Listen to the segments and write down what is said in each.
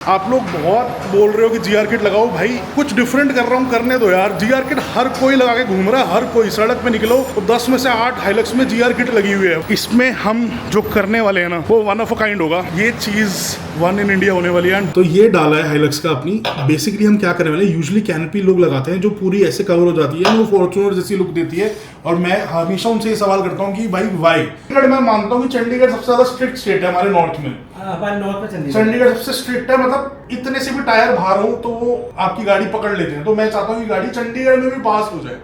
आप लोग बहुत बोल रहे हो कि जीआर किट लगाओ, भाई कुछ डिफरेंट कर रहा हूँ, करने दो यार। जीआर किट हर कोई लगा के घूम रहा है, हर कोई सड़क पे निकलो तो 10 में से 8 हाइलक्स में जीआर किट लगी हुई है। इसमें हम जो करने वाले हैं ना वो वन ऑफ अ काइंड होगा। ये चीज वन इन इंडिया होने वाली है। तो ये डाला है हाइलक्स का अपनी। बेसिकली हम क्या करने वाले हैं, यूजुअली कैनपी लोग लगाते हैं जो पूरी ऐसे कवर हो जाती है, वो फॉर्च्यूनर जैसी लुक देती है। और मैं हमेशा उनसे ये सवाल करता हूँ कि भाई वाई। मैं मानता हूँ कि चंडीगढ़ सबसे ज्यादा स्ट्रिक्ट स्टेट है हमारे नॉर्थ में। चंडीगढ़ सबसे स्ट्रिक्ट है, मतलब इतने से भी टायर बाहर हो तो वो आपकी गाड़ी पकड़ लेते हैं। तो मैं चाहता हूँ कि गाड़ी चंडीगढ़ में भी पास हो जाए।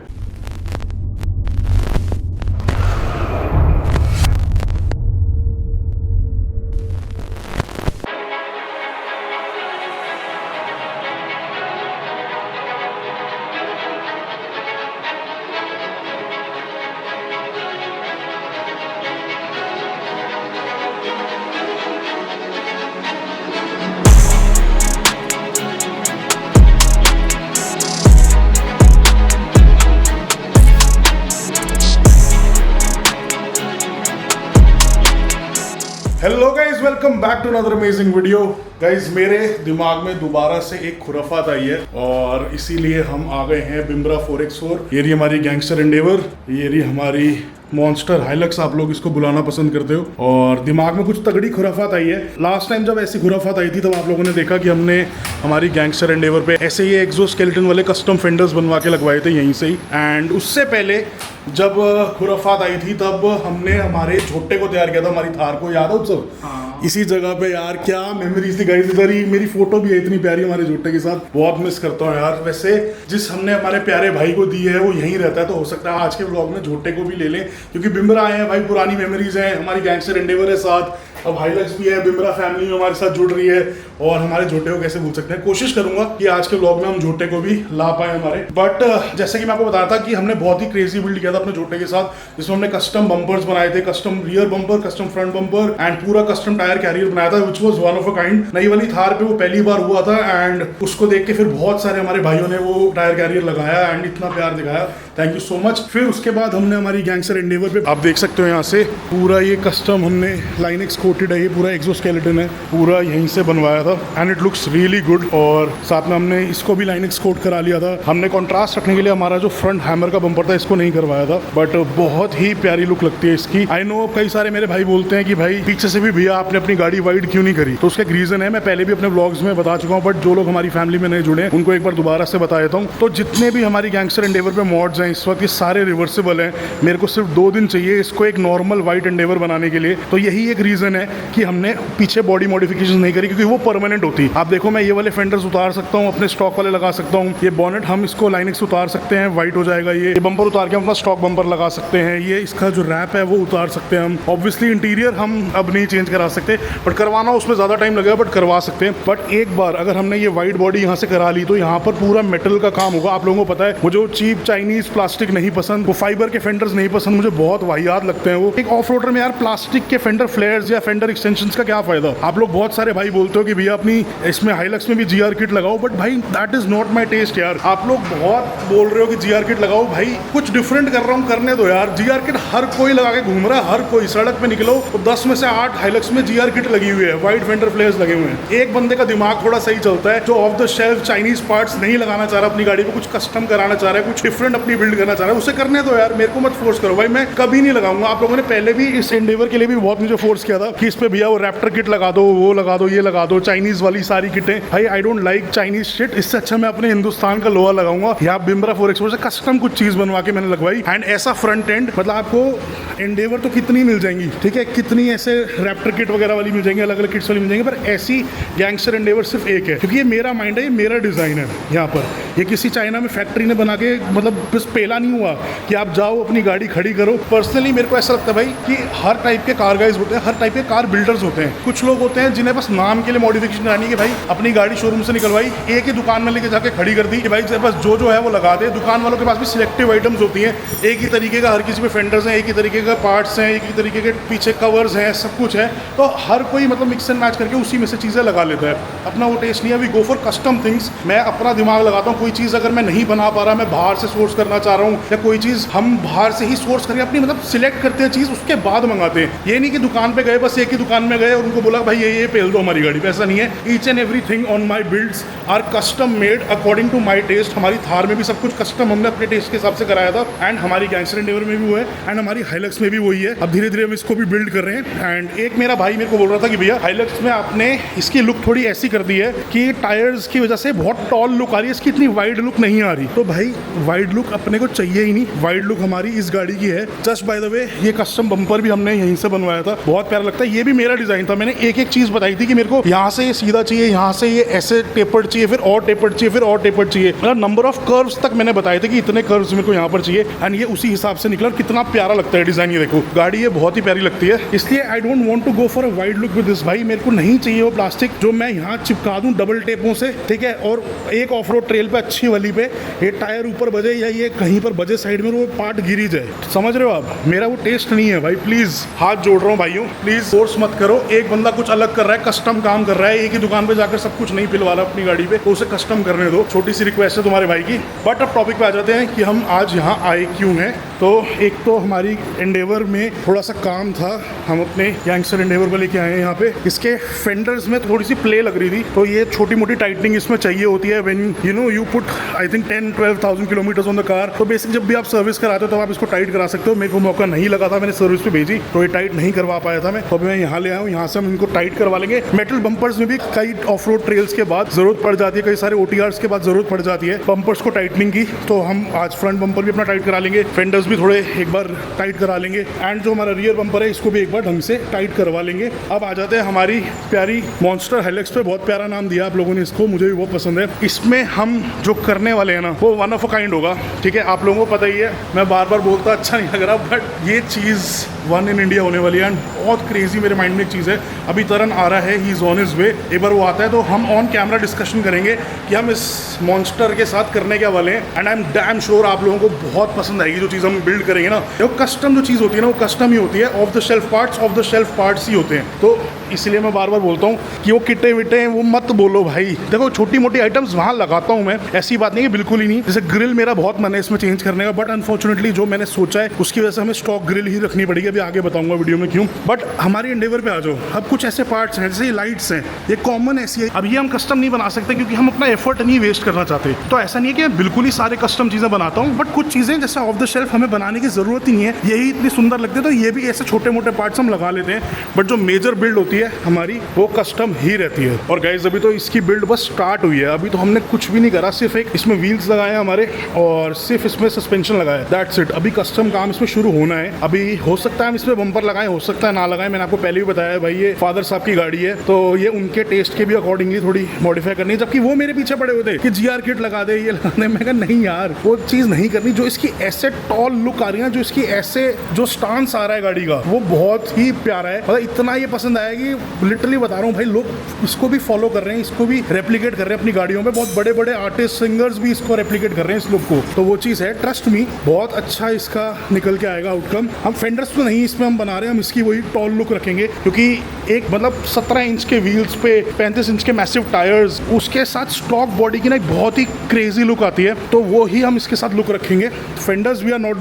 Hello guys, welcome back to another amazing video. Guys मेरे दिमाग में दोबारा से एक खुराफात आई है और इसीलिए हम आ गए हैं बिम्ब्रा 4x4। ये रही हमारी गैंगस्टर एंडेवर, ये रही हमारी मॉन्स्टर हाइलक्स, आप लोग इसको बुलाना पसंद करते हो। और दिमाग में कुछ तगड़ी खुराफात आई है। लास्ट टाइम जब ऐसी खुराफात आई थी तब आप लोगों ने देखा कि हमने हमारी गैंगस्टर एंडेवर पे ऐसे ही एक्सोस्केलेटन वाले कस्टम फेंडर्स बनवा के लगवाए थे यहीं से ही। एंड उससे पहले जब खुराफात आई थी तब हमने हमारे छोटे को तैयार किया था, हमारी थार को, याद है उत्सव? इसी जगह पे यार क्या मेमोरीज थी गाइस। इधर ही मेरी फोटो भी है इतनी प्यारी हमारे झोटे के साथ, बहुत मिस करता हूँ यार। वैसे जिस हमने हमारे प्यारे भाई को दी है वो यहीं रहता है, तो हो सकता है आज के व्लॉग में झोटे को भी ले लें, क्योंकि बिम्ब्रा आए हैं भाई, पुरानी मेमोरीज हैं, हमारी गैंगस्टर एंडेवर है साथ, अब हाइलक्स भी है, बिम्ब्रा फैमिली हमारे साथ जुड़ रही है और हमारे झोटे को कैसे भूल सकते हैं। कोशिश करूंगा कि आज के व्लॉग में हम झोटे को भी ला पाए हमारे। बट जैसे कि मैं आपको बताया था कि हमने बहुत ही क्रेजी बिल्ड किया था अपने झोटे के साथ, जिसमें हमने कस्टम बम्पर्स बनाए थे, custom rear bumper, custom front bumper and पूरा कस्टम टायर कैरियर बनाया था, which was one of a kind. नई वाली थार पे वो पहली बार हुआ था एंड उसको देख के फिर बहुत सारे हमारे भाइयों ने वो टायर कैरियर लगाया एंड इतना प्यार दिखाया, थैंक यू सो मच। फिर उसके बाद हमने हमारी गैंगस्टर एंडेवर पे, आप देख सकते हो यहाँ से पूरा ये कस्टम हमने लाइनेक्स कोटेड है, ये पूरा एक्सोस्केलेटन है, पूरा यहीं से बनवाया था and it looks really good. और साथ में हमने इसको भी लाइनेक्स कोट करा लिया था। हमने कॉन्ट्रास्ट रखने के लिए हमारा जो फ्रंट हैमर का बम्पर था इसको नहीं करवाया था, बट बहुत ही प्यारी लुक लगती है इसकी। आई नो कई सारे मेरे भाई बोलते हैं कि भाई पीछे से भी भैया आपने अपनी गाड़ी वाइड क्यों नहीं करी, तो उसका एक रीजन है, मैं पहले भी अपने व्लॉग्स में बता चुका हूँ, बट जो लोग हमारी फैमिली में नहीं जुड़े हैं उनको एक बार दोबारा से बता देता हूँ। तो जितने भी हमारी गैंगस्टर एंडेवर पे मॉड्स हैं इस वक्त, ये सारे रिवर्सिबल हैं। मेरे को सिर्फ 2 दिन चाहिए इसको एक नॉर्मल वाइट एंडेवर बनाने के लिए, तो यही एक रीजन है कि हमने पीछे बॉडी मॉडिफिकेशन नहीं करी, क्योंकि वो परमानेंट होती। आप देखो मैं ये वाले फेंडर्स उतार सकता हूँ, अपने स्टॉक वाले लगा सकता हूँ, ये बॉनेट हम इसको लाइनेक्स उतार सकते हैं, वाइट हो जाएगा। ये बम्पर उतार के हम अपना स्टॉक बम्पर लगा सकते हैं, ये इसका जो रैप है वो उतार सकते हैं हम। ऑब्वियसली इंटीरियर हम अब नहीं चेंज करा सकते, बट करवाना उसमें ज़्यादा टाइम लगेगा, बट करवा सकते हैं। बट एक बार अगर हमने ये वाइट बॉडी यहाँ से करा ली तो यहाँ पर पूरा मेटल का काम होगा। आप लोगों को पता है मुझे वो चीप चाइनीज प्लास्टिक नहीं पसंद, वो फाइबर के फेंडर्स नहीं पसंद, मुझे बहुत वाहियात लगते हैं वो। एक ऑफ रोडर में यार प्लास्टिक के फेंडर फ्लेयर्स या फेंडर एक्सटेंशंस का क्या फायदा। आप लोग बहुत सारे भाई बोलते हो कि भैया अपनी इसमें हाइलक्स में भी जीआर किट लगाओ, बट भाई that is not my taste यार। आप लोग बहुत बोल रहे हो कि जीआर किट लगाओ, भाई कुछ डिफरेंट कर रहा हूँ, करने दो यार। जीआर किट हर कोई लगा के घूम रहा है, हर कोई सड़क पे निकलो तो 10 में से 8 हाइलक्स में जीआर किट लगी हुई है, वाइट फेंडर फ्लेयर्स लगे हुए हैं। एक बंदे का दिमाग थोड़ा सही चलता है जो of the shelf Chinese parts नहीं लगाना चाह रहा अपनी गाड़ी पे, कुछ कस्टम कराना चाह रहा है, कुछ डिफरेंट अपनी बिल्ड करना चाह रहा है, उसे करने दो यार, मेरे को मत फोर्स करो भाई। मैं कभी नहीं लगाऊंगा। आप लोगों ने पहले भी इस एंडेवर के लिए भी बहुत मुझे फोर्स किया था कि इस पे भैया वो रैप्टर किट लगा दो, वो लगा दो, ये लगा दो, चाइनीज वाली सारी किटें। भाई I don't like Chinese shit, इससे अच्छा मैं अपने हिंदुस्तान का लोहा लगाऊंगा। यहाँ बिम्ब्रा 4x4 से कस्टम कुछ चीज बनवा के मैंने लगवाई एंड ऐसा फ्रंट एंड, मतलब आपको एंडेवर तो कितनी मिल जाएंगी, ठीक है, कितनी ऐसे रैप्टर किट वगैरह वाली मिल जाएंगी, अलग अलग किट्स वाली मिल जाएंगी, पर ऐसी गैंगस्टर एंडेवर सिर्फ एक है, क्योंकि ये मेरा माइंड है, ये मेरा डिजाइन है। यहाँ पर ये किसी चाइना में फैक्ट्री ने बना के, मतलब बस पेला नहीं हुआ कि आप जाओ अपनी गाड़ी खड़ी करो। पर्सनली मेरे को ऐसा लगता है भाई कि हर टाइप के कार गाइज होते हैं, हर टाइप के कार बिल्डर्स होते हैं। कुछ लोग होते हैं जिन्हें बस नाम के लिए मॉडिफिकेशन करानी है, भाई अपनी गाड़ी शोरूम से निकलवाई, एक ही दुकान में लेके जाके खड़ी कर दी कि भाई बस जो है वो लगा दे। दुकान वालों के पास भी सिलेक्टिव आइटम्स होती हैं, एक ही तरीके का हर किसी में फेंडर्स हैं, एक ही तरीके का पार्ट्स हैं, एक ही तरीके के पीछे कवर्स हैं, सब कुछ है, तो हर कोई मतलब मिक्स एंड मैच करके उसी में से चीज़ें लगा लेता है। अपना वो टेस्ट नहीं है, we go for custom things. मैं अपना दिमाग लगाता हूँ, कोई चीज़ अगर मैं नहीं बना पा रहा, मैं बाहर से सोर्स करना चाह रहा हूँ, या कोई चीज़ हम बाहर से ही सोर्स करके अपनी मतलब सिलेक्ट करते हैं चीज़, उसके बाद मंगाते हैं। ये नहीं कि दुकान पे गए, बस एक ही दुकान में गए और उनको बोला भाई ये पेल दो हमारी गाड़ी पे, ऐसा नहीं है। Each and everything on my builds are custom made according to my taste. हमारी थार में भी सब कुछ कस्टम हमने अपने टेस्ट के हिसाब से कराया था, एंड हमारी गैंगस्टर एंडेवर में भी वो है, एंड हमारी हाइलक्स में भी वही है। अब धीरे धीरे हम इसको भी बिल्ड कर रहे हैं। एंड एक मेरा भाई मेरे को बोल रहा था कि भैया हाइलक्स में आपने इसकी लुक थोड़ी ऐसी कर दी है कि टायर्स की वजह से बहुत टॉल लुक आ रही है, इसकी इतनी वाइड लुक नहीं आ रही। तो भाई वाइड लुक अपने को चाहिए ही नहीं, वाइड लुक हमारी इस गाड़ी की है। जस्ट बाय द वे ये कस्टम बम्पर भी हमने यहीं से बनवाया था, बहुत प्यारा लगता है। ये भी मेरा डिजाइन था, मैंने एक एक चीज बताई थी कि मेरे को यहाँ से ये सीधा चाहिए, यहाँ से ये ऐसे टेपर्ड चाहिए, फिर और टेपर्ड चाहिए, फिर और टेपर्ड चाहिए, मतलब नंबर ऑफ कर्व्स तक मैंने बताए थे कि इतने कर्व्स मेरे को यहाँ पर चाहिए, एंड ये उसी हिसाब से निकला। कितना प्यारा लगता है डिजाइन, ये देखो गाड़ी ये बहुत ही प्यारी लगती है। इसलिए I don't want to go for a wide look with this. भाई मेरे को नहीं चाहिए वो प्लास्टिक जो मैं यहाँ चिपका दूं डबल टेपों से, ठीक है, और एक ऑफ रोड ट्रेल पे अच्छी वाली पे ये टायर ऊपर बजे या ये कहीं पर बजे साइड में, वो पार्ट गिरी जाए। समझ रहे हो आप, मेरा वो टेस्ट नहीं है भाई। प्लीज हाथ जोड़ रहा हूँ भाइयों, प्लीज फोर्स मत करो। एक बंदा कुछ अलग कर रहा है, कस्टम काम कर रहा है, एक ही दुकान पे जाकर सब कुछ नहीं पिलवा रहा अपनी गाड़ी पे, तो उसे कस्टम करने दो। छोटी सी रिक्वेस्ट है तुम्हारे भाई की। बट अब टॉपिक पे आ जाते हैं कि हम आज यहाँ आए क्यों हैं। तो एक तो हमारी एंडेवर में थोड़ा सा काम था, हम अपने गैंगस्टर एंडेवर को लेके आए हैं यहाँ पे। इसके फेंडर्स में थोड़ी सी प्ले लग रही थी, तो ये छोटी मोटी टाइटनिंग इसमें चाहिए होती है when you know you put I think 10-12,000 kilometres on the car. तो बेसिक जब भी आप सर्विस कराते हो तो आप इसको टाइट करा सकते हो। मेरे को मौका नहीं लगा था, मैंने सर्विस पे भेजी तो ये टाइट नहीं करवा पाया था मैं, तो अभी मैं यहाँ ले आया हूँ। यहाँ से हम इनको टाइट करवा लेंगे। मेटल बम्पर्स में भी कई ऑफ रोड ट्रेल्स के बाद जरूरत पड़ जाती है, कई सारे OTRs के बाद जरूरत पड़ जाती है बम्पर्स को टाइटनिंग की, तो हम आज फ्रंट बम्पर भी अपना टाइट करा लेंगे, फेंडर्स भी थोड़े एक बार टाइट करा लेंगे, एंड जो हमारा रियर बम्पर है इसको भी एक बार ढंग से टाइट करवा लेंगे। अब आ जाते हैं हमारी प्यारी मॉन्स्टर हाइलक्स पे। बहुत प्यारा नाम दिया आप लोगों ने इसको, मुझे भी बहुत पसंद है। इसमें हम जो करने वाले हैं ना वो वन ऑफ अ काइंड होगा, ठीक है। आप लोगों को पता ही है, मैं बार बार बोलता अच्छा नहीं लग रहा, बट ये चीज़ वन इन इंडिया होने वाली है। एंड बहुत क्रेजी मेरे माइंड में एक चीज़ है, अभी तरन आ रहा है, he is on his way. एक बार वो आता है तो हम ऑन कैमरा डिस्कशन करेंगे कि हम इस मॉन्स्टर के साथ करने क्या वाले हैं। And I am damn sure आप लोगों को बहुत पसंद आएगी जो चीज़ हम बिल्ड करेंगे ना। वो कस्टम जो चीज़ होती है ना, वो कस्टम ही होती है, ऑफ द शेल्फ पार्ट्स ही होते हैं। तो इसलिए मैं बार बार बोलता हूँ कि वो किटे विटे वो मत बोलो भाई। देखो छोटी मोटी आइटम्स वहाँ लगाता हूँ मैं, ऐसी बात नहीं है, बिल्कुल ही नहीं। जैसे ग्रिल मेरा बहुत मन है इसमें चेंज करने का, बट अनफॉर्चुनेटली जो मैंने सोचा है उसकी वजह से हमें स्टॉक ग्रिल ही रखनी पड़ेगी। अभी आगे बताऊंगा वीडियो में क्यों। बट हमारी एंडेवर पे आ जाओ। अब कुछ ऐसे पार्ट्स हैं, जैसे लाइट्स हैं, ये कॉमन ऐसी है। अब ये हम कस्टम नहीं बना सकते क्योंकि हम अपना एफर्ट नहीं वेस्ट करना चाहते। तो ऐसा नहीं है कि मैं बिल्कुल ही सारे कस्टम चीज़ें बनाता हूँ, बट कुछ चीज़ें जैसे ऑफ द शेल्फ हमें बनाने की ज़रूरत ही नहीं है, यही इतनी सुंदर लगती है, तो ये भी ऐसे छोटे मोटे पार्ट्स हम लगा लेते हैं। बट जो मेजर बिल्ड होती है हमारी वो कस्टम ही रहती है। और गाइज अभी तो इसकी बिल्ड बस स्टार्ट हुई है, अभी तो हमने कुछ भी नहीं करा, सिर्फ एक इसमें व्हील्स लगाए हैं हमारे और सिर्फ इसमें सस्पेंशन लगाया है, दैट्स इट। अभी कस्टम काम इसमें शुरू होना है। अभी हो सकता है हम इसमें बम्पर लगाएं, हो सकता है ना लगाएं। मैंने आपको पहले भी बताया भाई ये फादर साहब की गाड़ी है, तो ये उनके टेस्ट के भी अकॉर्डिंगली थोड़ी मॉडिफाई करनी है। जबकि वो मेरे पीछे पड़े हुए थे कि GR किट लगा दे, ये लगा दे। मैं कहा नहीं यार, वो चीज़ नहीं करनी। जो इसकी ऐसे टॉल लुक आ रही है, जो इसकी ऐसे जो स्टांस आ रहा है गाड़ी का, वो बहुत ही प्यारा है। मतलब इतना ये पसंद आया कि लिटरली बता रहा हूँ भाई, लोग इसको भी फॉलो कर रहे हैं, इसको भी रेप्लिकेट कर रहे हैं अपनी गाड़ियों में। बहुत बड़े बड़े आर्टिस्ट सिंगर्स भी इसको रेप्लिकेट कर रहे हैं इस लुक को। तो वो चीज़ है, ट्रस्ट मी, बहुत अच्छा इसका निकल के आएगा आउटकम। हम फेंडर्स तो नहीं इसमें हम बना रहे हैं, हम इसकी वही टॉल लुक रखेंगे, क्योंकि एक मतलब 17 इंच के व्हील्स पे 35 इंच के मैसिव टायर्स, उसके साथ स्टॉक बॉडी की ना एक बहुत ही क्रेजी लुक आती है, तो वो ही हम इसके साथ लुक रखेंगे। Fenders we are not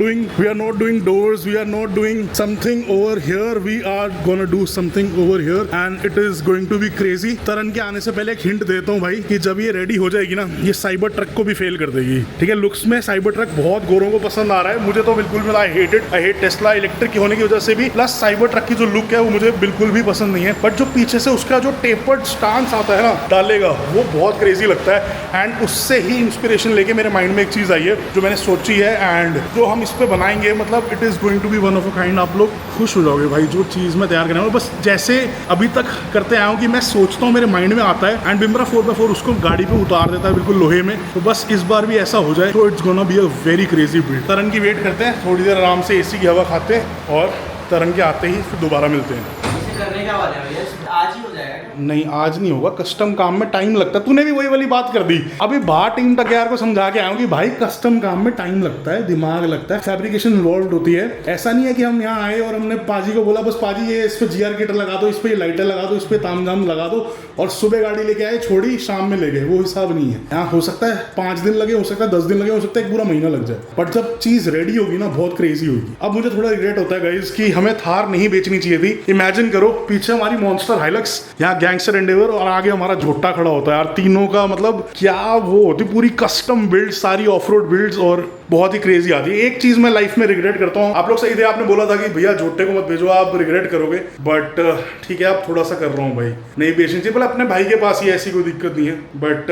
doing doors, we are not doing something over here, we are gonna do something over here and it is going to be crazy. Taran के आने से पहले एक हिंट देता हूँ भाई कि जब ये रेडी हो जाएगी ना, ये साइबर ट्रक को भी फेल कर देगी, ठीक है। लुक्स में साइबर ट्रक बहुत गोरों को पसंद आ रहा है, मुझे तो बिल्कुल भी आई हेट टेस्ला इलेक्ट्रिक की होने की वजह से भी, प्लस साइबर ट्रक की जो लुक है वो मुझे बिल्कुल भी पसंद नहीं है। बट जो पीछे से उसका जो टेपर्ड स्टांस आता है ना डालेगा, वो बहुत क्रेजी लगता है। एंड उससे ही इंस्पिरेशन लेके मेरे माइंड में एक चीज़ आई है जो मैंने सोची है, एंड जो हम इस पे बनाएंगे, मतलब it is going to be one of a kind. आप लोग खुश हो जाओगे भाई जो चीज़ मैं तैयार करूँगा। बस जैसे अभी तक करते आया हूँ कि मैं सोचता हूँ, मेरे माइंड में आता है, एंड बिम्बरा 4x4 उसको गाड़ी पे उतार देता है बिल्कुल लोहे में। तो बस इस बार भी ऐसा हो जाए तो it's gonna be a very crazy build. Taran की वेट करते हैं, थोड़ी देर आराम से AC की हवा खाते हैं और तरन के आते ही फिर दोबारा मिलते हैं। करने क्या वाले हैं भैया? आज ही हो जाएगा? नहीं आज नहीं होगा, कस्टम काम में टाइम लगता है। तूने भी वही वाली बात कर दी। अभी बाहर टीम तक यार को समझा के आया हूँ कि भाई कस्टम काम में टाइम लगता है, दिमाग लगता है, फैब्रिकेशन इन्वॉल्व होती है। ऐसा नहीं है कि हम यहाँ आए और हमने पाजी को बोला बस पाजी ये इस पे GR किट लगा दो, इस पे ये लाइटर लगा दो, इस पे तामझाम लगा दो, और सुबह गाड़ी लेके आए, छोड़ी, शाम में ले गए, वो हिसाब नहीं है। यहाँ हो सकता है 5 दिन लगे, हो सकता है 10 दिन लगे, हो सकता है 1 पूरा महीना लग जाए, बट जब चीज रेडी होगी ना बहुत क्रेजी होगी। अब मुझे थोड़ा रिग्रेट होता है गाइस कि हमें थार नहीं बेचनी चाहिए थी। इमेजिन करो पीछे हमारी मॉन्स्टर हाइलक्स, यहाँ गैंगस्टर एंडेवर और आगे हमारा झोटा खड़ा होता है यार। तीनों का मतलब क्या वो होती, पूरी कस्टम बिल्ड, सारी ऑफ रोड बिल्ड्स और बहुत ही क्रेजी आती है। एक चीज मैं लाइफ में रिग्रेट करता हूँ, आप लोग सही थे, आपने बोला था कि भैया झोटे को मत भेजो, आप रिग्रेट करोगे, बट ठीक है, आप थोड़ा सा कर रहा हूँ भाई, नहीं बेचनी चाहिए। भले अपने भाई के पास ही ऐसी कोई दिक्कत नहीं है, बट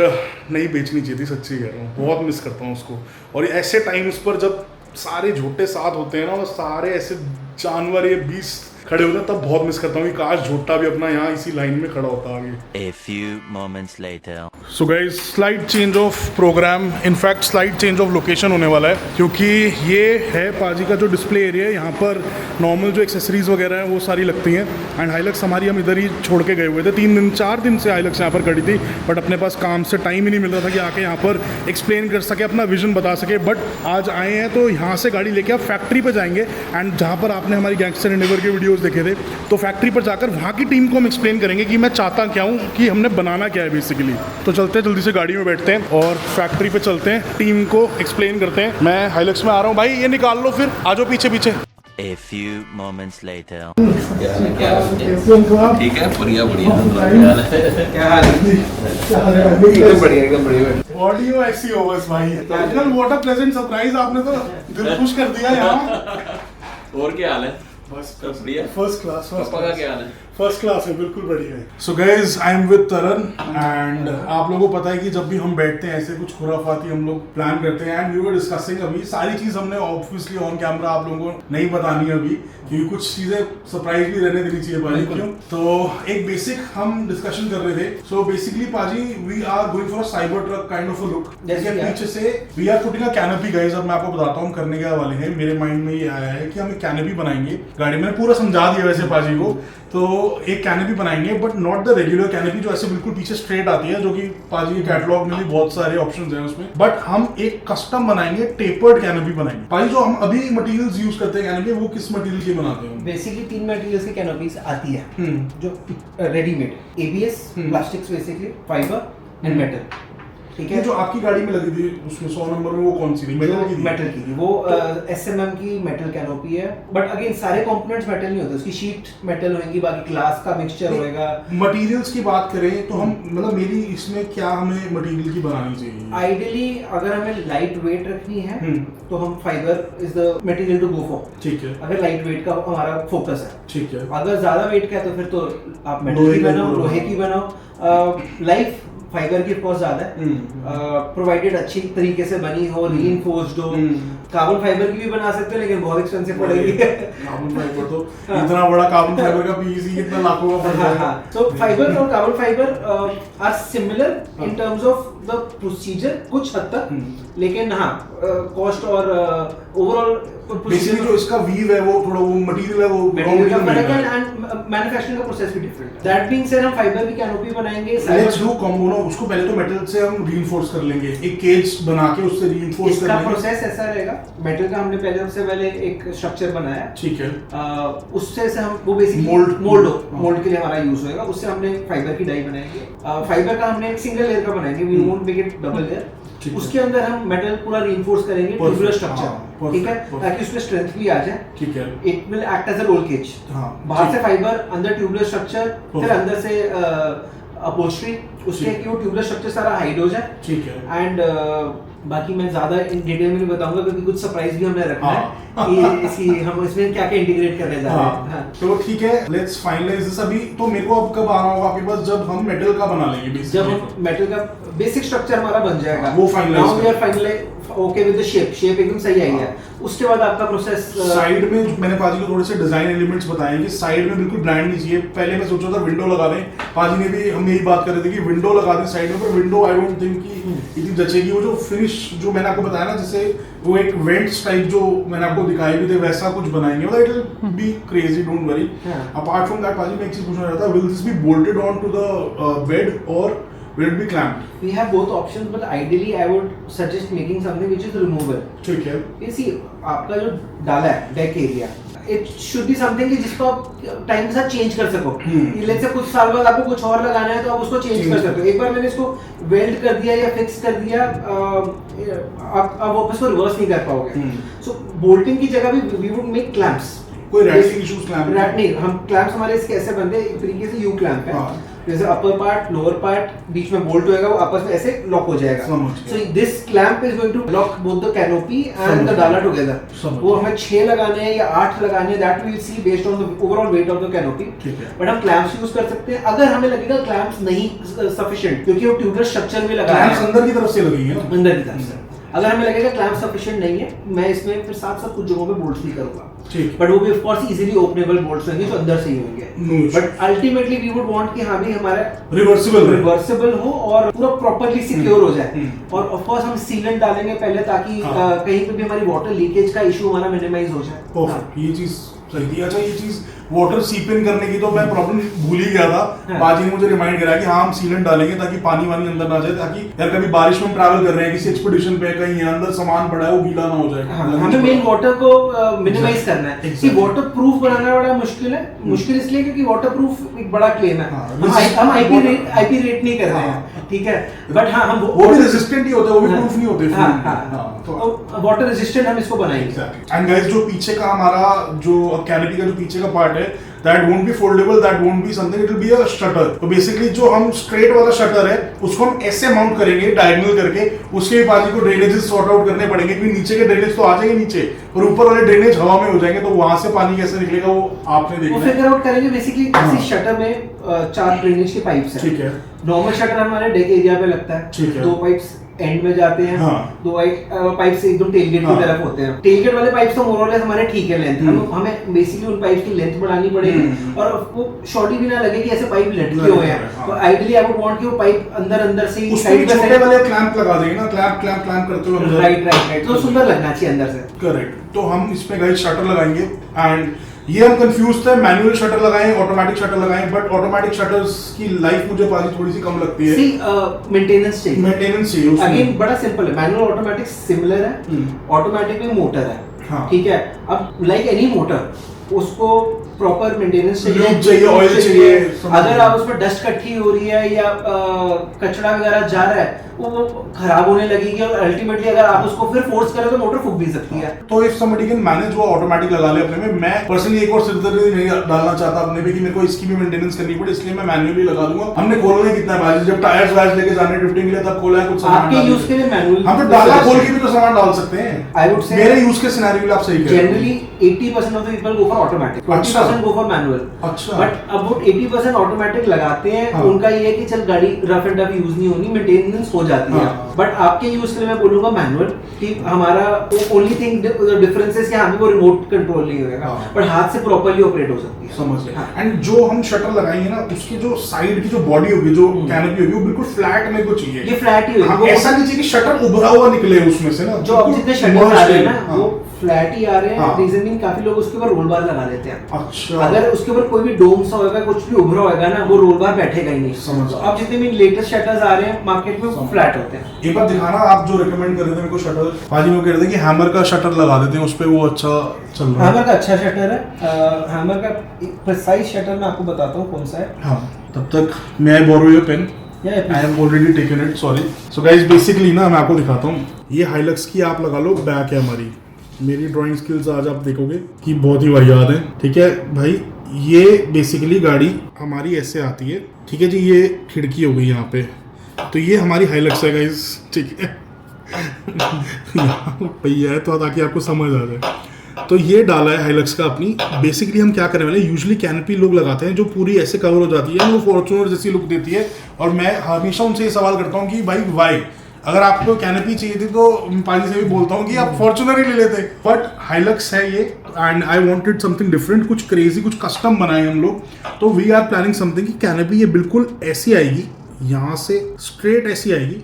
नहीं बेचनी चाहिए थी, सच्ची कह रहा हूँ। बहुत मिस करता हूँ उसको। और ऐसे टाइम्स पर जब सारे झोटे साथ होते हैं ना, और सारे ऐसे जानवर ये 20 खड़े होते हैं, तब बहुत मिस करता हूँ कि काश झोटा भी अपना यहाँ इसी लाइन में खड़ा होता आगे। A few moments later. So guys, slight change of programme, in fact slight change of location होने वाला है, क्योंकि ये है पाजी का जो डिस्प्ले एरिया है। यहाँ पर नॉर्मल जो एक्सेसरीज वगैरह हैं वो सारी लगती हैं। एंड हाइलक्स हमारी हम इधर ही छोड़ के गए हुए थे, 4 दिन से हाइलक्स यहाँ पर खड़ी थी, बट अपने पास काम से टाइम ही नहीं मिल रहा था कि आके यहाँ पर एक्सप्लेन कर सके, अपना विजन बता सके। बट आज आए हैं तो यहाँ से गाड़ी लेके आप फैक्ट्री पर जाएंगे, एंड जहाँ पर आपने हमारी गैंगस्टर एंडेवर के वीडियोज़ देखे थे, तो फैक्ट्री पर जाकर वहाँ की टीम को हम एक्सप्लेन करेंगे कि मैं चाहता क्या हूँ, कि हमने बनाना क्या है बेसिकली। तो चलते हैं, जल्दी से गाड़ी में बैठते हैं और फैक्ट्री पे चलते हैं, टीम को एक्सप्लेन करते हैं। मैं हाइलक्स में आ रहा हूँ भाई, ये निकाल लो, फिर आ जाओ पीछे पीछे। A few moments later. ठीक है, बढ़िया बढ़िया। क्या हाल है? एकदम बढ़िया, एकदम बढ़िया। ऑडियो ऐसी हो बस भाई। व्हाट अ प्लेजेंट सरप्राइज, आपने तो दिल खुश कर दिया यहाँ। और क्या हाल है? बस बढ़िया। First class. पापा का क्या हाल है? फर्स्ट क्लास है, बिल्कुल बढ़िया है। So guys, I am with Taran, and आप लोगों को पता है कि जब भी हम बैठते हैं ऐसे कुछ खुराफाती हम लोग प्लान करते हैं, एंड वी वर डिस्कसिंग। अभी सारी चीज हमने ऑब्वियसली ऑन कैमरा आप लोगों को नहीं बतानी है अभी, क्योंकि कुछ चीजें सरप्राइज भी रहने देनी चाहिए पाजी। क्यों? तो एक बेसिक हम डिस्कशन कर रहे थे। सो बेसिकली पाजी, we are going for a cyber truck kind of a look. पीछे से we are putting a canopy guys. अब मैं आपको बताता हूँ करने के वाले हैं। मेरे माइंड में ये आया है कि हम एक कैनोपी बनाएंगे गाड़ी में, पूरा समझा दिया वैसे पाजी को। तो एक कैनोपी बनाएंगे, but not the regular canopy जो ऐसे बिल्कुल पीछे स्ट्रेट आती है, जो कि पाजी के कैटलॉग में भी बहुत सारे ऑप्शंस हैं उसमें। बट हम एक कस्टम बनाएंगे, टेपर्ड कैनोपी बनाएंगे। पाजी, जो हम अभी मटेरियल्स यूज करते हैं कैनोपी, वो किस मटेरियल के बनाते हैं? बेसिकली 3 मटेरियल्स की कैनोपीज आती है जो readymade, ABS, plastics basically, fibre and metal. ठीक है, जो आपकी गाड़ी में लगी थी उसमें 100 नंबर में, वो कौन सी थी? मेटल की थी? मेटल की थी वो। SMM की मेटल कैनोपी है, बट अगेन सारे कंपोनेंट्स मेटल नहीं होते, उसकी शीट मेटल होगी, बाकी ग्लास का मिक्सचर होएगा। मटेरियल्स की बात करें तो हम मतलब मेरी इसमें क्या हमें मटेरियल की बनानी चाहिए? आइडियली अगर हमें लाइट वेट रखनी है तो हम fibre is the material to go for. ठीक है, अगर लाइट वेट का हमारा फोकस है। ठीक है। अगर ज्यादा वेट का है तो फिर तो आप मेटल की बनाओ, लोहे की बनाओ। लाइफ फाइबर की कॉस्ट ज्यादा है, प्रोवाइडेड अच्छी तरीके से बनी हो, रीइंफोर्स्ड हो। कार्बन फाइबर की भी बना सकते हैं, लेकिन बहुत एक्सपेंसिव पड़ेगी। कार्बन फाइबर तो इतना बड़ा कार्बन फाइबर का पीस कितना लाखों का पड़ जाएगा। तो फाइबर और carbon fibre are similar in terms of the procedure कुछ हद तक, लेकिन हाँ कॉस्ट और ओवरऑल बेसिकली जो इसका वीव है वो थोड़ा, वो मटेरियल है वो मटेरियल का फर्क है, एंड मैन्युफैक्चरिंग का प्रोसेस भी डिफरेंट है। दैट बीइंग सेड, हम फाइबर की कैनोपी बनाएंगे। Let's do combo. उसको पहले तो मेटल से हम रीइंफोर्स कर लेंगे, एक केज बना के उससे रीइंफोर्स कर लेंगे। इसका प्रोसेस ऐसा रहेगा, मेटल का हमने सबसे पहले एक स्ट्रक्चर बनाया। ठीक है। उससे से हम वो बेसिकली मोल्ड के लिए हमारा यूज होएगा। उससे हमने फाइबर की डाई बनाएंगे। फाइबर का हमने एक सिंगल लेयर का बनाएंगे, we won't make it double layer. उसके अंदर हम मेटल पूरा रीइंफोर्स करेंगे, ट्यूबुलर स्ट्रक्चर। ठीक है, ताकि उसमें स्ट्रेंथ भी आ जाए। ठीक है। It will act as a roll cage. बाहर से फाइबर, अंदर ट्यूबुलर स्ट्रक्चर, फिर अंदर से अपहोल्स्ट्री, उसके कि वो ट्यूबुलर स्ट्रक्चर सारा हाइड हो जाए। ठीक है। एंड बाकी मैं ज्यादा इन डिटेल में नहीं बताऊंगा, क्योंकि कुछ सरप्राइज भी हमने रखना है कि इसकी हम इसमें क्या क्या इंटीग्रेट करने जा रहे हैं। तो ठीक है, लेट्स फाइनलाइज दिस। अभी तो मेरे को अब कब आना होगा आपके पास? जब हम मेटल का बना लेंगे, जब हम मेटल का बेसिक स्ट्रक्चर हमारा बन जाएगा, वो finalise okay with the shape एकदम सही आई है। उसके बाद आपका प्रोसेस साइड में मैंने पाजी को थोड़े से डिजाइन एलिमेंट्स बताए कि साइड में बिल्कुल ब्रांड नहीं चाहिए। पहले मैं सोचा था विंडो लगा दें, पाजी ने भी हम यही बात कर रहे थे कि विंडो लगा दें साइड में, पर विंडो आई डोंट थिंक कि इतनी जचेगी। वो जो फिनिश जो मैंने आपको बताया ना, जैसे वो एक वेंट्स टाइप जो मैंने आपको दिखाए भी थे, वैसा कुछ बनाएंगे, मतलब it will be crazy, don't worry. Apart from that पाजी मैं एक चीज पूछना चाहता हूं, will this be bolted on to the bed और will it be clamped? We have both options, but ideally I would suggest making something which is removable. ठीक है। You see, आपका जो डाला है deck area, it should be something कि जिसको आप टाइम के साथ चेंज कर सको। लेट्स से कुछ साल बाद आपको कुछ और लगाना है तो आप उसको चेंज कर सकते हो। एक बार मैंने इसको वेल्ड कर दिया या फिक्स कर दिया, आप वापस को रिवर्स नहीं कर पाओगे। सो बोल्टिंग की जगह भी वी वुड मेक क्लैंप्स। कोई रैटिंग इश्यूज क्लैंप नहीं, हम क्लैंप्स हमारे इसके ऐसे बनते हैं, एक तरीके से यू क्लैंप है। जैसे अपर पार्ट, लोअर पार्ट, बीच में बोल्ट होएगा, वो आपस में ऐसे लॉक हो जाएगा। So this clamp is going to lock both the canopy and the डाला टुगेदर। वो हमें 6 लगाने हैं या 8 लगाने हैं, that we will see based on the overall weight of the canopy. But हम क्लैंप्स यूज कर सकते हैं अगर हमें लगेगा क्लैंप्स नहीं सफिशिएंट, क्योंकि वो ट्यूबलेस स्ट्रक्चर में लगा है, अंदर की तरफ से लगेंगे ना, अंदर की तरफ से। अगर हमें लगेगा क्लैंप सफिशिएंट नहीं है, मैं इसमें फिर साथ साथ कुछ जगहों पे बोल्ट्स भी करूंगा। बट वो भी of course easily openable bolts होंगे जो अंदर से ही होंगे। But ultimately we would want कि हाँ भी हमारा रिवर्सिबल हो और पूरा प्रॉपर्ली सिक्योर हो जाए। और ऑफ कोर्स हम सीलेंट डालेंगे पहले, ताकि कहीं पे भी हमारी वाटर लीकेज का इशू हमारा मिनिमाइज हो जाए। ये चीज सही थी। अच्छा, ये चीज वाटर सीप इन करने की तो मैं प्रॉब्लम भूल ही गया था। बाजी ने मुझे रिमाइंड करा कि हाँ हम सीलेंट डालेंगे ताकि पानी वानी अंदर ना जाए, ताकि यार कभी बारिश में ट्रैवल कर रहे हैं किसी एक्सपीडिशन पे, कहीं अंदर सामान पड़ा है वो गीला ना हो जाए। हमें मेन वाटर को मिनिमाइज करना है। कि वाटर प्रूफ बनाना बड़ा मुश्किल है। मुश्किल इसलिए क्योंकि वाटर प्रूफ एक बड़ा क्लेम है। हम आईपी रेट नहीं कर रहे हैं, ठीक है, बट हाँ हम वो भी रेजिस्टेंट ही होते हैं, वो भी प्रूफ नहीं होते। तो वाटर रेजिस्टेंट हम इसको बनाएंगे। एंड गाइस, जो पीछे का हमारा जो कैनोपी का जो पीछे का पार्ट है, that won't be foldable, that won't be something, it will be a shutter। तो बेसिकली जो हम स्ट्रेट वाला शटर है उसको हम ऐसे माउंट करेंगे डायगोनल करके। उसके बाद को ड्रेनेजेस सॉर्ट आउट करने पड़ेंगे, क्योंकि नीचे के ड्रेनेज तो आ जाएंगे नीचे और ऊपर वाले ड्रेनेज हवा में हो जाएंगे, तो वहां से पानी कैसे निकलेगा वो आपने देखना है। वो फिगर आउट करेंगे। बेसिकली इसी शटर में 4 ड्रेनेज के पाइप्स हैं। ठीक है। नॉर्मल शटर हमारे डेक एरिया पे लगता है। 2 पाइप्स एंड में जाते हैं। 2 पाइप से एकदम टेलगेट की तरफ होते हैं। टेलगेट वाले पाइप्स तो मोर और लेस हमारे ठीक है लेंथ। हमें बेसिकली उन पाइप्स की लेंथ बढ़ानी पड़ेगी और वो शॉर्टी भी ना लगे कि ऐसे पाइप लटके हुए हैं। तो आइडियली आई वुड वांट कि वो पाइप अंदर से ही साइड पे छोटे वाले क्लैंप लगा देंगे ना, क्लैंप करते हुए अंदर। राइट। तो सुंदर लगना चाहिए अंदर से। करेक्ट। तो हम इसमें गाइस शटर लगाएंगे एंड ये हम कंफ्यूज थे, मैनुअल शटर लगाएं ऑटोमेटिक शटर लगाएं, बट ऑटोमेटिक शटर्स की लाइफ मुझे पाजी थोड़ी सी कम लगती है। मेंटेनेंस चाहिए उसमें। अगेन बड़ा सिंपल है। मैनुअल ऑटोमेटिक सिमिलर है, ऑटोमेटिक में मोटर है। ठीक है। अब लाइक एनी मोटर उसको प्रॉपर मेंटेनेंस चाहिए, ऑयल चाहिए। अगर आप उसमें डस्ट इकट्ठी हो रही है या कचरा वगैरह जा रहा है, वो खराब होने लगेगी और अल्टीमेटली अगर आप उसको फिर फोर्स करें तो मोटर फूक भी सकती है। तो इफ समबडी कैन मैनेज वो ऑटोमेटिक लगा ले अपने में। मैं पर्सनली एक और सिरदर्दी नहीं डालना चाहता अपने पे कि मेरे को इसकी भी मेंटेनेंस करनी पड़े, इसलिए मैं मैन्युअली लगा दूंगा। हमने खोलना है कितना बाजी, जब टायर्स वायर्स लेके जाने ड्रिफ्टिंग के लिए तब खोला है कुछ सामान आपके यूज के लिए मैनुअल। हम तो डाला खोल के भी तो सामान डाल सकते हैं। आई वुड से मेरे यूज के सिनेरियो में आप सही कह रहे हो। Generally 80% of the people go for automatic, 20% go for manual. अच्छा। बट अब वो 80% ऑटोमेटिक लगाते हैं। उनका ये है कि चल गाड़ी रफ एंड टफ यूज नहीं होनी, मेंटेनेंस हो जाती है। बट आपके यूज के लिए मैं बोलूंगा मैनुअल, कि हमारा ओनली थिंग डिफरेंस है कि हमें वो रिमोट कंट्रोल नहीं होगा, बट हाथ से प्रॉपर्ली ऑपरेट हो सकती है। समझ गया। एंड जो हम शटर लगाएंगे ना, उसकी जो साइड की जो बॉडी होगी, जो कैनोपी होगी, वो बिल्कुल फ्लैट मेरे को चाहिए। ये फ्लैट ही होगी। ऐसा नहीं चाहिए कि शटर उभरा हुआ निकले उसमें से ना। जो अब जितने शटर आ रहे हैं ना वो फ्लैट ही आ रहे हैं। रीजनिंग काफी लोग उसके ऊपर रोल बार लगा देते हैं। अच्छा। अगर उसके ऊपर कोई भी डोम सा होगा, कुछ भी उभरा होगा ना, वो रोल बार बैठेगा ही नहीं। समझ। अब जितने भी लेटेस्ट शटर्स आ रहे हैं मार्केट में वो फ्लैट होते हैं। एक बार दिखाना, आप जो रिकमेंड कर रहे थे मेरे को शटर, पाजी वो कह रहे थे कि हैमर का शटर लगा देते हैं उस पे, वो अच्छा चल रहा है। हैमर का अच्छा शटर है। हैमर का प्रिसाइज शटर मैं आपको बताता हूँ कौन सा है। हाँ, तब तक मैं I borrow your pen. I have already taken it, sorry. So guys, basically ना मैं आपको दिखाता हूँ, ये हाइलक्स की आप लगा लो बैक है हमारी। मेरी ड्राइंग स्किल्स आज आप देखोगे कि बहुत ही वाहियात है। ठीक है भाई, ये बेसिकली गाड़ी हमारी ऐसे आती है। ठीक है जी, ये खिड़की हो गई यहाँ पे, तो ये हमारी हाइलक्स है गाइस। ठीक है भैया है तो ताकि आपको समझ आ जाए। तो ये डाला है हाइलक्स का अपनी। बेसिकली हम क्या करने वाले हैं, यूजुअली कैनोपी लोग लगाते हैं जो पूरी ऐसे कवर हो जाती है, वो फॉर्च्यूनर जैसी लुक देती है। और मैं हमेशा उनसे ये सवाल करता हूँ कि भाई वाई, अगर आपको कैनोपी चाहिए थी तो पाजी से भी बोलता हूँ कि आप फॉर्च्यूनर ही ले लेते। बट हाइलक्स है ये, and I wanted something different, कुछ क्रेजी, कुछ कस्टम बनाए हम लोग। तो वी आर प्लानिंग समथिंग कि कैनोपी ये बिल्कुल ऐसी आएगी, यहाँ से स्ट्रेट ऐसी आएगी,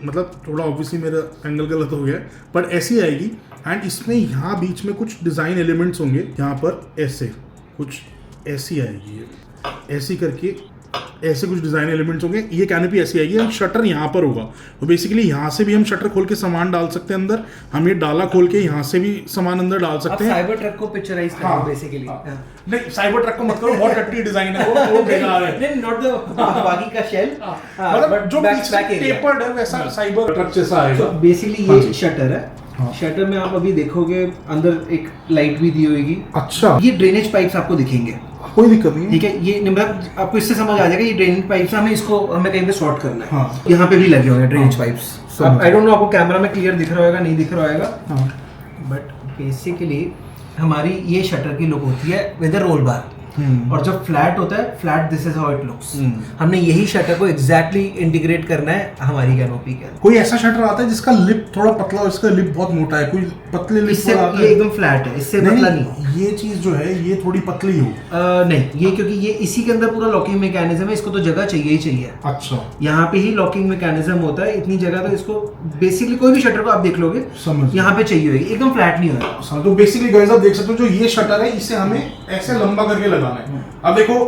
मतलब थोड़ा ऑब्वियसली मेरा एंगल गलत हो गया है, पर ऐसी आएगी। एंड इसमें यहाँ बीच में कुछ डिज़ाइन एलिमेंट्स होंगे, यहाँ पर ऐसे कुछ ऐसी आएगी, ऐसी करके ऐसे कुछ डिजाइन एलिमेंट्स होंगे। ये कैनोपी ऐसी आएगी, हम शटर यहाँ पर होगा तो बेसिकली यहाँ से भी हम शटर खोल के सामान डाल सकते हैं अंदर। हम ये डाला खोल के यहाँ से भी सामान अंदर डाल सकते हैं। साइबर ट्रक को पिक्चराइज कर हाँ, बेसिकली। नहीं साइबर ट्रक को मत करो, बहुत टट्टी डिजाइन है वो बेकार है। नहीं नॉट द बाकी का शेल, मतलब जो टेपर्ड है वैसा साइबर ट्रक जैसा आएगा। बेसिकली ये शटर है। शटर में आप अभी देखोगे अंदर एक लाइट भी दी होगी। अच्छा, ये ड्रेनेज पाइप्स आपको दिखेंगे, कोई दिक्कत नहीं है। ठीक है। ये मतलब आपको इससे समझ आ जाएगा ये ड्रेनेज पाइप्स हमें इसको हमें कहीं पे शॉर्ट करना है। हाँ। यहाँ पे भी लगे हुए हैं drainage pipes. I don't know आपको कैमरा में क्लियर दिख रहा होगा नहीं दिख रहा होगा, बट बेसिकली हमारी ये शटर की लुक होती है विद रोल बार। और जब फ्लैट होता है flat, this is how it looks. हमने यही शटर को एग्जैक्टली इंटीग्रेट करना है हमारी कैनोपी के अंदर। कोई ऐसा शटर आता है जिसका लिप थोड़ा पतला और इसका लिप बहुत मोटा है, कोई पतले लिप इससे वाला आता ये है? एकदम फ्लैट है, इससे पतला नहीं। ये चीज जो है ये थोड़ी पतली हो। नहीं, ये क्योंकि ये इसी के अंदर पूरा लॉकिंग मैकेनिज्म है, इसको तो जगह चाहिए ही चाहिए। अच्छा, यहाँ पे ही लॉकिंग मैकेनिज्म होता है, इतनी जगह तो इसको बेसिकली कोई भी शटर को आप देख लोगे समझ यहाँ पे चाहिए होगी, एकदम फ्लैट नहीं होगा। तो बेसिकली गाइस आप देख सकते हो जो ये शटर है इसे हमें ऐसे लंबा करके लगाना है। अब देखो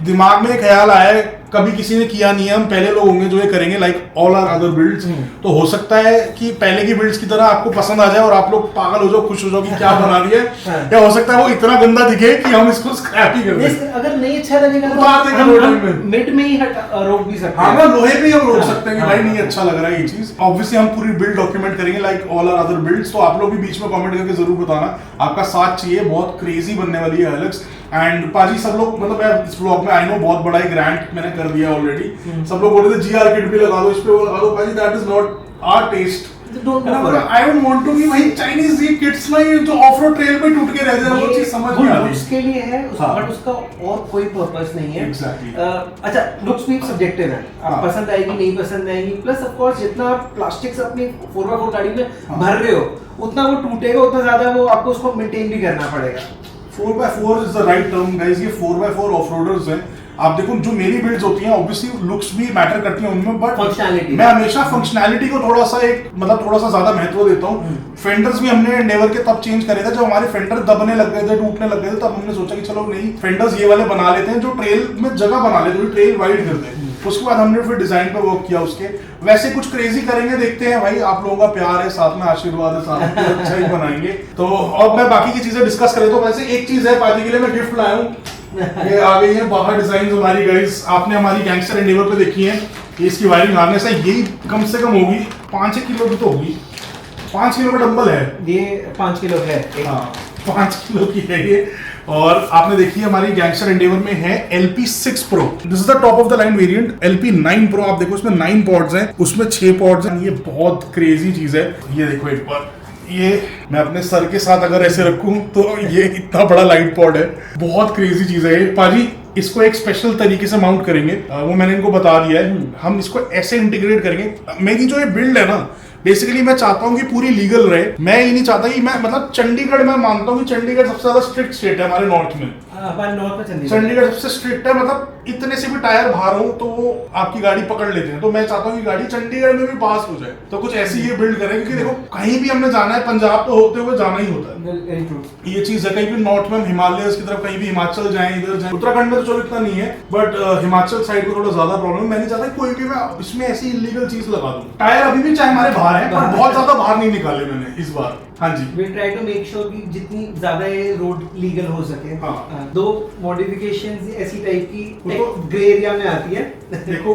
दिमाग में ख्याल आया है, कभी किसी ने किया नहीं है, हम पहले लोग होंगे जो ये करेंगे like all our other builds. तो हो सकता है कि पहले की बिल्ड्स की तरह आपको पसंद आ जाए और आप लोग पागल हो जाओ, खुश हो जाओ कि क्या बना रही है। या हो सकता है वो इतना गंदा दिखे कि हम इसको स्क्रैप ही कर दें। अगर नहीं अच्छा लगेगा तो उतार देंगे हम टाइम में। मिड में ही रोक भी सकते हाँ, हैं। लोहे पे हम रोक सकते हैं कि भाई नहीं अच्छा लग रहा है ये चीज। ऑब्वियसली हम पूरी बिल्ड डॉक्यूमेंट करेंगे like all our other builds. तो आप लोग भी बीच में कमेंट करके जरूर बताना, आपका साथ चाहिए, बहुत क्रेजी बनने वाली है एलेक्स। एंड पाजी सब लोग मतलब मैं इस व्लॉग में आई नो बहुत बड़ा एक रैंट मैंने कर दिया ऑलरेडी। सब लोग बोल रहे थे जीआर किट भी लगा दो इस पे, वो लगा दो। पाजी that is not our test. I don't want to कि भाई चाइनीज ये किट्स में जो ऑफ रोड ट्रेल पे टूट के रह जाए वो चीज समझ नहीं आती। लुक्स के लिए है बट उसका और कोई पर्पस नहीं है। Exactly. अच्छा, लुक्स भी सब्जेक्टिव है, आप हाँ। पसंद आएगी नहीं पसंद आएगी। प्लस ऑफ कोर्स जितना आप प्लास्टिक से अपनी 4x4 गाड़ी में भर रहे हो उतना वो टूटेगा, उतना ज्यादा वो आपको उसको मेंटेन भी करना पड़ेगा। 4x4 is the right term guys. ये 4x4 ऑफ-रोडर्स हैं। आप देखो जो मेरी बिल्ड्स होती हैं ऑब्वियसली लुक्स भी मैटर करती हैं उनमें, बट फंक्शनैलिटी मैं हमेशा फंक्शनैलिटी को थोड़ा सा एक मतलब थोड़ा सा ज्यादा महत्व देता हूँ। फेंडर्स भी हमने एंडेवर के तब चेंज करे थे जब हमारे फेंडर दबने लग गए थे, टूटने लग गए थे, तब हमने सोचा कि चलो नहीं फेंडर्स ये वाले बना लेते हैं जो ट्रेल में जगह बना लेते हैं, ट्रेल वाइड करते हैं। उसके बाद हमने फिर डिजाइन पे वर्क किया उसके। वैसे कुछ क्रेजी करेंगे, देखते हैं भाई, आप लोगों का प्यार है, साथ में आशीर्वाद है, साथ में अच्छा ही बनाएंगे। तो अब मैं बाकी की चीजें डिस्कस करें तो वैसे एक चीज है पाजी के लिए मैं गिफ्ट लाया हूँ। ये आ गई है बाहर डिजाइन हमारी गाइस। आपने हमारी गैंगस्टर एंडेवर पे देखी है, ये इसकी वायरिंग हार्नेस है, यही कम से कम होगी 5 किलो की तो होगी। 5 किलो का डंबल है ये 5 किलो है। हाँ 5 किलो की है ये। और आपने देखी है हमारी गैंगस्टर एंडेवर में है LP6 Pro। This is the top of the line variant. LP9 Pro आप देखो इसमें 9 पॉड्स हैं, उसमें 6 पॉड्स हैं। ये बहुत क्रेजी चीज है। ये देखो एक बार, ये मैं अपने सर के साथ अगर ऐसे रखूं तो ये इतना बड़ा लाइट पॉड है, बहुत क्रेजी चीज है ये। पाजी इसको एक स्पेशल तरीके से माउंट करेंगे, वो मैंने इनको बता दिया है। हम इसको ऐसे इंटीग्रेट करेंगे। मेरी जो ये बिल्ड है ना बेसिकली मैं चाहता हूँ कि पूरी लीगल रहे। मैं ये नहीं चाहता कि मैं मतलब चंडीगढ़ में मानता हूँ कि चंडीगढ़ सबसे ज्यादा स्ट्रिक्ट स्टेट है हमारे नॉर्थ में। नॉर्थ में चंडीगढ़ सबसे स्ट्रिक्ट है, मतलब इतने से भी टायर बाहर हो तो वो आपकी गाड़ी पकड़ लेते हैं। तो मैं चाहता हूँ कि गाड़ी चंडीगढ़ में भी पास हो जाए। तो कुछ ऐसी ये बिल्ड करें, क्योंकि देखो कहीं भी हमने जाना है, पंजाब तो होते हुए जाना ही होता है। ये चीज है, कहीं भी नॉर्थ में हिमालय की तरफ, कहीं भी हिमाचल जाए, इधर जाए। उत्तराखंड में तो चलो इतना नहीं है, बट हिमाचल साइड को थोड़ा ज्यादा प्रॉब्लम। मैं नहीं चाहता कोई भी मैं इसमें ऐसी इलीगल चीज लगा दूं। टायर अभी भी चाहे हमारे बाहर है, पर बहुत ज्यादा बाहर नहीं निकाले मैंने इस बार। हाँ जी, we'll try to make sure कि जितनी ज्यादा ये रोड लीगल हो सके। हाँ। 2 मॉडिफिकेशंस ऐसी टाइप की तो ग्रे एरिया में आती है। देखो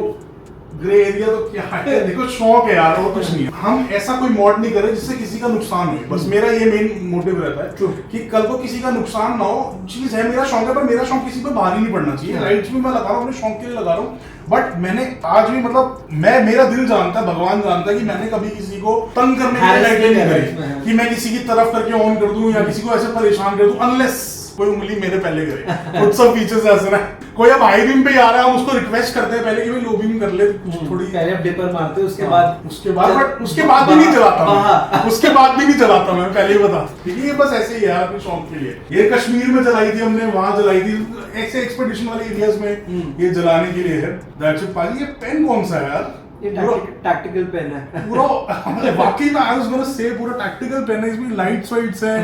ग्रे एरिया तो क्या है, देखो शौक है यार और कुछ नहीं है। हम ऐसा कोई मॉड नहीं करे जिससे किसी का नुकसान हो। बस मेरा ये मेन मोटिव रहता है कि कल को किसी का नुकसान ना हो। चीज है, मेरा शौक है, पर मेरा शौक किसी पे भारी नहीं पड़ना चाहिए। राइट्स भी मैं लगा रहा हूँ, अपने शौक के लिए लगा रहा हूँ। बट मैंने आज भी मतलब मेरा दिल जानता है, भगवान जानता है कि मैंने कभी किसी को तंग करने की लाइटें नहीं करी कि मैं किसी की तरफ करके ऑन कर दूं या किसी को ऐसे परेशान कर दूं, अनलेस कोई उंगली मेरे पहले करे। कुछ सब पीछे से ऐसा ना, कोई अब हाई बीम पे आ रहा है, हम उसको रिक्वेस्ट करते हैं पहले कि भाई लो बीम कर ले थोड़ी, पहले आप डिपर मारते हो, उसके हाँ, बाद बट उसके बाद भी नहीं चलाता मैं। उसके बाद भी नहीं चलाता मैं, पहले ही बता। ठीक है, ये बस ऐसे ही है अपने शौक के लिए। ये कश्मीर में चलाई थी हमने, वहां चलाई थी, ऐसे एक्सपेडिशन वाले एरियाज में ये जलाने के लिए है। That's it. पाजी ये पेन कौन सा है यार? ये टैक्टिकल पेन है पूरा वाकई में आई वाज गोना से पूरा टैक्टिकल पेन है। इसमें लाइट्स वाइट्स है।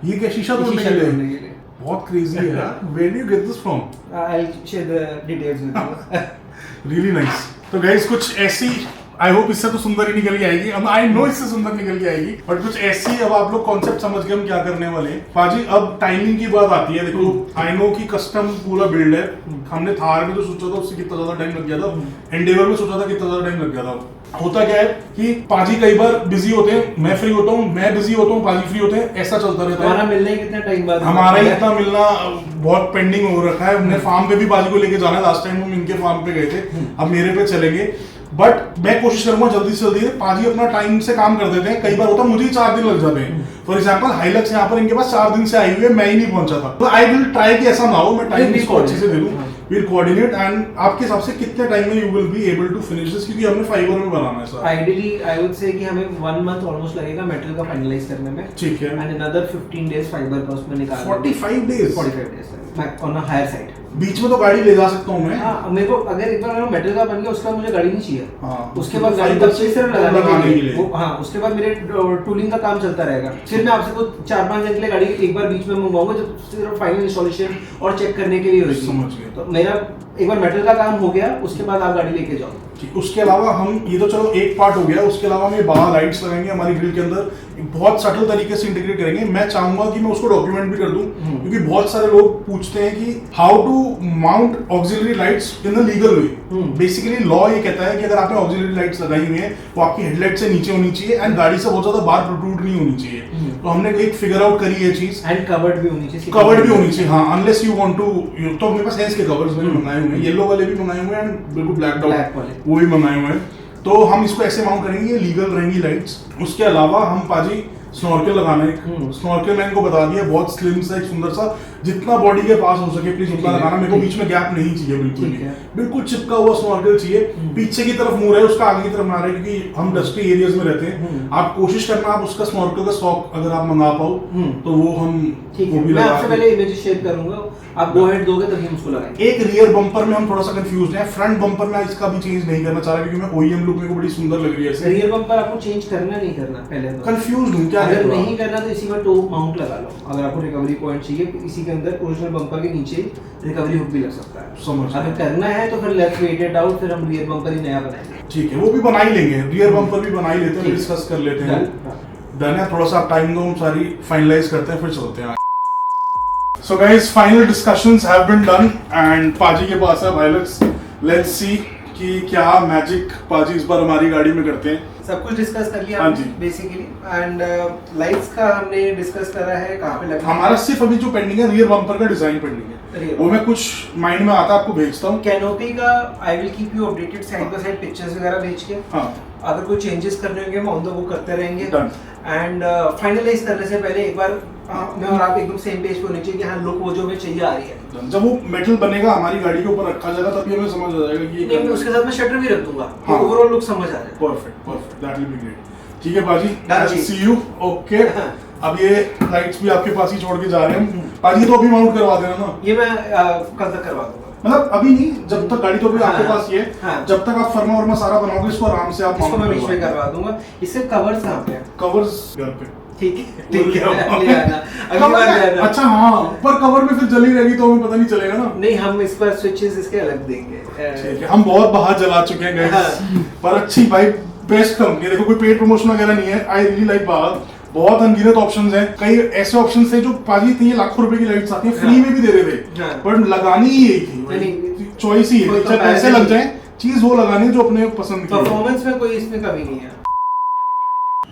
ये क्या शीशा तोड़ने के लिए? बहुत क्रेजी है यार। Where do you get this from? I'll share the details with you. Really nice. तो गाइस कुछ ऐसी, आई होप इससे तो सुंदर ही निकल के आएगी, अब आई नो इससे सुंदर निकल के आएगी, बट कुछ ऐसी अब आप लोग कॉन्सेप्ट समझ गए हम क्या करने वाले हैं। पाजी अब टाइमिंग की बात आती है, देखो आई नो कि कस्टम पूरा बिल्ड है, हमने थार में जो सोचा था उससे कितना ज्यादा टाइम लग गया था, एंडेवर में सोचा था कितना ज्यादा टाइम लग गया था। होता क्या है कि पाजी कई बार बिजी होते हैं, मैं फ्री होता हूँ, मैं बिजी होता हूँ, पाजी फ्री होते हैं, ऐसा चलता रहता है। हमारा मिलना ही कितने टाइम बाद, हमारा इतना मिलना बहुत पेंडिंग हो रखा है। हमने फार्म पे भी पाजी को लेके जाना है, लास्ट टाइम हम इनके फार्म पे गए थे, अब मेरे पे चलेंगे, बट मैं कोशिश करूंगा जल्दी से जल्दी। पाजी अपना टाइम से काम कर देते हैं, कई बार होता है मुझे ही 4 दिन लग जाते हैं। फॉर एग्जांपल हाइलक्स यहाँ पर इनके पास 4 दिन से आई हुई है, मैं ही नहीं पहुंचा था, तो आई विल ट्राई कि ऐसा ना हो, मैं टाइम इसको अच्छे से दे दूं, विल कोऑर्डिनेट। एंड आपके हिसाब से कितने टाइम में you will be able to finish this, क्योंकि हमने फाइबर में बनाना है sir. Ideally I would say कि हमें 1 मंथ ऑलमोस्ट लगेगा मेटल का फाइनलाइज करने में, ठीक है, एंड अनदर 15 डेज फाइबर का उसमें निकालना। 45 days 45 days on a higher side. बीच में तो गाड़ी ले जा सकता हूँ मैं। हाँ, मेरे को अगर एक बार मेटल का बन गया उसके बाद मुझे गाड़ी नहीं चाहिए। हाँ, उसके बाद गाड़ी फाइबर तब से सिर्फ लगाने के लिए लिए। हाँ, उसके बाद मेरे टूलिंग का काम चलता रहेगा। फिर मैं आपसे कुछ 4-5 दिन के लिए गाड़ी एक बार बीच में मंगवाऊंगा, जब सिर्फ फाइनल इंस्टॉलेशन और चेक करने के लिए होगी। समझ गए। तो मेरा एक बार मेटल का काम हो गया, उसके बाद आप गाड़ी लेके जाओ। उसके अलावा हम ये तो चलो एक पार्ट हो गया, उसके अलावा हम ये बाहर लाइट्स लगाएंगे हमारी ग्रिल के अंदर, बहुत सटल तरीके से इंटीग्रेट करेंगे। मैं चाहूंगा कि मैं उसको डॉक्यूमेंट भी कर दूं, क्योंकि बहुत सारे लोग पूछते हैं कि how to mount auxiliary lights in the legal way. Basically law ये कहता है कि अगर आपने ऑक्सिलरी लाइट्स लगाई हुई हैं वो आपकी हेडलाइट से नीचे होनी चाहिए एंड गाड़ी से बहुत ज्यादा बाहर प्रोट्रूड नहीं होनी चाहिए। तो हमने एक फिगर आउट करी है चीज, एंड कवर्ड भी होनी चाहिए। कवर्ड भी होनी चाहिए, हाँ, अनलेस यू वांट टू। तो मेरे पास है इसके कवर्स मैंने मंगाए हुए हैं, येलो वाले भी मंगाए हुए हैं एंड बिल्कुल ब्लैक वाले वो भी मंगाए हुए हैं। तो हम इसको ऐसे माउंट करेंगे, लीगल रहेंगी लाइट्स। उसके अलावा हम पाजी स्नॉर्कल लगाना है। स्नॉर्कल मैंने इनको बता दिया, बहुत स्लिम सा एक सुंदर सा, जितना बॉडी के पास हो सके प्लीज उतना लगाना। मेरे को बीच में गैप नहीं चाहिए, बिल्कुल भी, बिल्कुल चिपका हुआ स्नॉर्कल चाहिए। पीछे की तरफ मुंह रहे, उसका आगे की तरफ ना रहे, क्योंकि हम डस्टी एरियाज में रहते हैं। आप कोशिश करना आप उसका स्नॉर्कल का स्टॉक अगर आप मंगा पाओ तो वो हम वो भी मैं आपसे पहले इमेजेस शेयर करूंगा, आप गो हेड दोगे तभी हम उसको लगाएंगे। एक रियर बम्पर में हम थोड़ा सा कंफ्यूज हैं, फ्रंट बम्पर में इसका भी चेंज नहीं करना चाह रहा, क्योंकि मैं ओईएम लुक मेरे को बड़ी सुंदर लग रही है। रियर बम्पर आपको चेंज करना नहीं करना, पहले तो कंफ्यूज हूं क्या है। अगर नहीं करना तो इसी में टो माउंट लगा लो। अगर आपको रिकवरी पॉइंट चाहिए, इसी के अंदर ओरिजिनल बम्पर के नीचे रिकवरी हुक भी लग सकता है। समझ। अगर करना है तो फिर लेट्स वेट इट आउट, फिर हम रियर बम्पर ही नया बनाएंगे। ठीक है, वो भी बना ही लेंगे, रियर बम्पर भी बना ही लेते हैं, डिस्कस कर लेते हैं। डन है, थोड़ा सा आप टाइम दो, हम सारी फाइनलाइज करते हैं फिर चलते हैं। So guys, final discussions have been done and पाजी के पास है हाइलक्स। Let's see कि क्या मैजिक पाजी इस बार हमारी गाड़ी में करते हैं। सब कुछ डिस्कस कर लिया हाँ हमने जी बेसिकली, एंड लाइट्स का हमने डिस्कस करा है कहाँ पे लगना। हमारा सिर्फ अभी जो पेंडिंग है रियर बम्पर का डिजाइन पेंडिंग है, वो मैं कुछ माइंड में आता आपको भेजता हूँ। कैनोपी का I will keep you updated, side by side pictures वगैरह भेज के। हाँ, अगर कोई चेंजेस करने होंगे हम ऑन द वो करते रहेंगे। Done. एंड फाइनलाइज करने से पहले एक बार मैं और आप एकदम सेम पेज पे होने चाहिए कि हाँ लुक वो जो हमें चाहिए आ रही है। जब वो मेटल बनेगा हमारी गाड़ी के ऊपर रखा जाएगा तभी हमें समझ आ जाएगा कि ये नहीं, उसके साथ मैं शटर भी रख दूंगा, हाँ। ओवरऑल लुक समझ आ जाए। Perfect perfect, that will be great. ठीक है बाजी, Done आई जी। See you. ओके, अब ये लाइट्स भी आपके पास ही छोड़ के जा रहे हैं बाजी, तो अभी माउंट करवा देना ना। ये मैं कल तक करवा दूंगा, मतलब अभी नहीं, जब तक गाड़ी तो अभी आपके पास ये है, हाँ। जब तक आप फर्मा वर्मा सारा बनाओगे इसको आराम से आप इसको मैं माउंट बीच में करवा दूंगा। इससे कवर्स कहाँ पे हैं? कवर्स घर पे। ठीक है ठीक है, ले आना अगली बार ले आना। अच्छा हाँ, ऊपर कवर में फिर जली रहेगी तो हमें पता नहीं चलेगा ना। नहीं, हम इस पर स्विचेस इसके अलग देंगे। ठीक है, हम बहुत बाहर जला चुके हैं गाइस, पर अच्छी भाई बेस्ट कंपनी। देखो कोई पेड प्रमोशन वगैरह नहीं है, आई रियली लाइक बाहर, बहुत अनगिनत ऑप्शंस हैं। कई ऐसे ऑप्शंस थे जो पाजी थी लाखों रुपए की लाइट्स आती हैं, फ्री में भी दे रहे थे, पर लगानी ही यही थी, चॉइस ही है, चाहे पैसे लग जाए चीज वो लगानी जो अपने पसंद की। परफॉर्मेंस में कोई इसमें कमी नहीं है।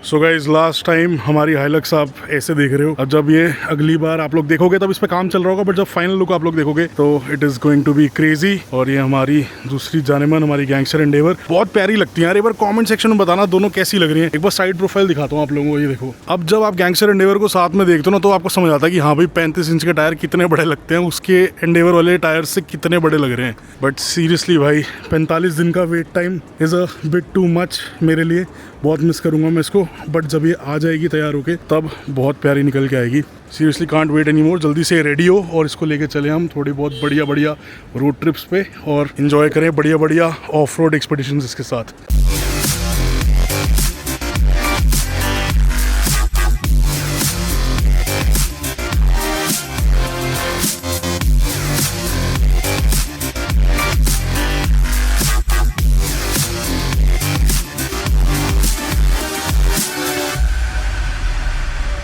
सो गाइज, लास्ट टाइम हमारी हाइलक्स आप ऐसे देख रहे हो, अब जब ये अगली बार आप लोग देखोगे तब इस पे काम चल रहा होगा, बट जब फाइनल लुक आप लोग देखोगे तो it is going to be crazy. और ये हमारी दूसरी जानेमन हमारी गैंगस्टर एंडेवर, बहुत प्यारी लगती है यार। एक बार कमेंट सेक्शन में बताना दोनों कैसी लग रही है। एक बार साइड प्रोफाइल दिखाता हूँ आप लोगों को, ये देखो। अब जब आप गैंगस्टर एंडेवर को साथ में देखते हो ना तो आपको समझ आता है कि हाँ भाई 35 इंच के टायर कितने बड़े लगते हैं, उसके एंडेवर वाले टायर से कितने बड़े लग रहे हैं। बट सीरियसली भाई 45 दिन का wait time is a bit too much मेरे लिए, बहुत मिस करूंगा मैं इसको। बट जब ये आ जाएगी तैयार होके तब बहुत प्यारी निकल के आएगी। Seriously can't wait any more, जल्दी से रेडी हो और इसको लेके चले हम थोड़ी बहुत बढ़िया रोड ट्रिप्स पे और इन्जॉय करें बढ़िया ऑफ रोड एक्सपीडिशंस इसके साथ।